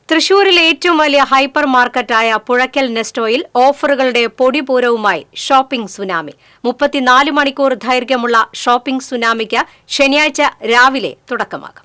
തൃശൂരിലെ ഏറ്റവും വലിയ ഹൈപ്പർ മാർക്കറ്റായ പുഴയ്ക്കൽ നെസ്റ്റോയിൽ ഓഫറുകളുടെ പൊടിപൂരവുമായി ഷോപ്പിംഗ് സുനാമി. 34 മണിക്കൂർ ദൈർഘ്യമുള്ള ഷോപ്പിംഗ് സുനാമിക്ക് ശനിയാഴ്ച രാവിലെ തുടക്കമാകും.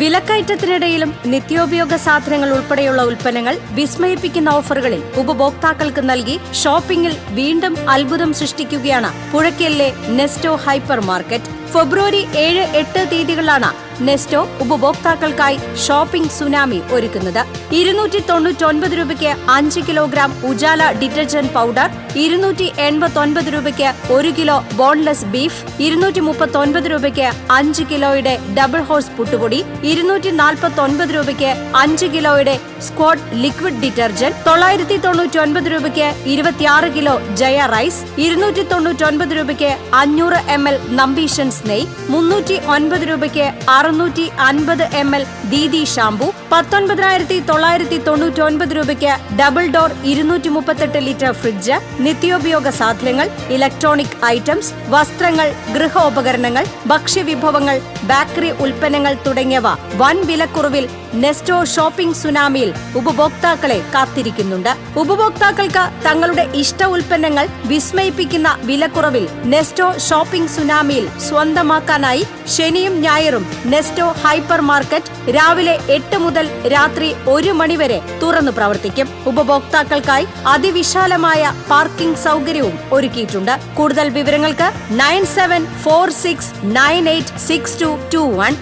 വിലക്കയറ്റത്തിനിടയിലും നിത്യോപയോഗ സാധനങ്ങൾ ഉൾപ്പെടെയുള്ള ഉൽപ്പന്നങ്ങൾ വിസ്മയിപ്പിക്കുന്ന ഓഫറുകളിൽ ഉപഭോക്താക്കൾക്ക് നൽകി ഷോപ്പിംഗിൽ വീണ്ടും അത്ഭുതം സൃഷ്ടിക്കുകയാണ് പുഴയ്ക്കലിലെ നെസ്റ്റോ ഹൈപ്പർ മാർക്കറ്റ്. ഫെബ്രുവരി 7-8 തീയതികളിലാണ് നെസ്റ്റോ ഉപഭോക്താക്കൾക്കായി ഷോപ്പിംഗ് സുനാമി ഒരുക്കുന്നത്. 299 രൂപയ്ക്ക് 5 കിലോഗ്രാം ഉജാല ഡിറ്റർജന്റ് പൗഡർ, 289 രൂപയ്ക്ക് 1 കിലോ ബോൺലെസ് ബീഫ്, 239 രൂപയ്ക്ക് 5 കിലോയുടെ ഡബിൾ ഹോഴ്സ് പുട്ടുപൊടി, 249 രൂപയ്ക്ക് 5 കിലോയുടെ സ്ക്വാഡ് ലിക്വിഡ് ഡിറ്റർജന്റ്, 999 രൂപയ്ക്ക് 26 കിലോ ജയ റൈസ്, 299 രൂപയ്ക്ക് 500 ml നമ്പീഷൻസ് നെയ്, 309 രൂപയ്ക്ക് 650 ml ദീദി ഷാംപൂ, 19,999 രൂപയ്ക്ക് ഡബിൾ ഡോർ 238 ലിറ്റർ ഫ്രിഡ്ജ്, നിത്യോപയോഗ സാധനങ്ങൾ, ഇലക്ട്രോണിക് ഐറ്റംസ്, വസ്ത്രങ്ങൾ, ഗൃഹോപകരണങ്ങൾ, ഭക്ഷ്യവിഭവങ്ങൾ, ബേക്കറി ഉൽപ്പന്നങ്ങൾ തുടങ്ങിയവ വൻ വിലക്കുറവിൽ നെസ്റ്റോ ഷോപ്പിംഗ് സുനാമിയിൽ ഉപഭോക്താക്കളെ കാത്തിരിക്കുന്നുണ്ട്. ഉപഭോക്താക്കൾക്ക് തങ്ങളുടെ ഇഷ്ട ഉൽപ്പന്നങ്ങൾ വിസ്മയിപ്പിക്കുന്ന വിലക്കുറവിൽ നെസ്റ്റോ ഷോപ്പിംഗ് സുനാമിയിൽ സ്വന്തമാക്കാനായി ശനിയും ഞായറും നെസ്റ്റോ ഹൈപ്പർ മാർക്കറ്റ് രാവിലെ 8 മുതൽ രാത്രി 1 മണി വരെ തുറന്നു പ്രവർത്തിക്കും. ഉപഭോക്താക്കൾക്കായി അതിവിശാലമായ പാർക്കിംഗ് സൗകര്യവും ഒരുക്കിയിട്ടുണ്ട്. കൂടുതൽ വിവരങ്ങൾക്ക് 9746986221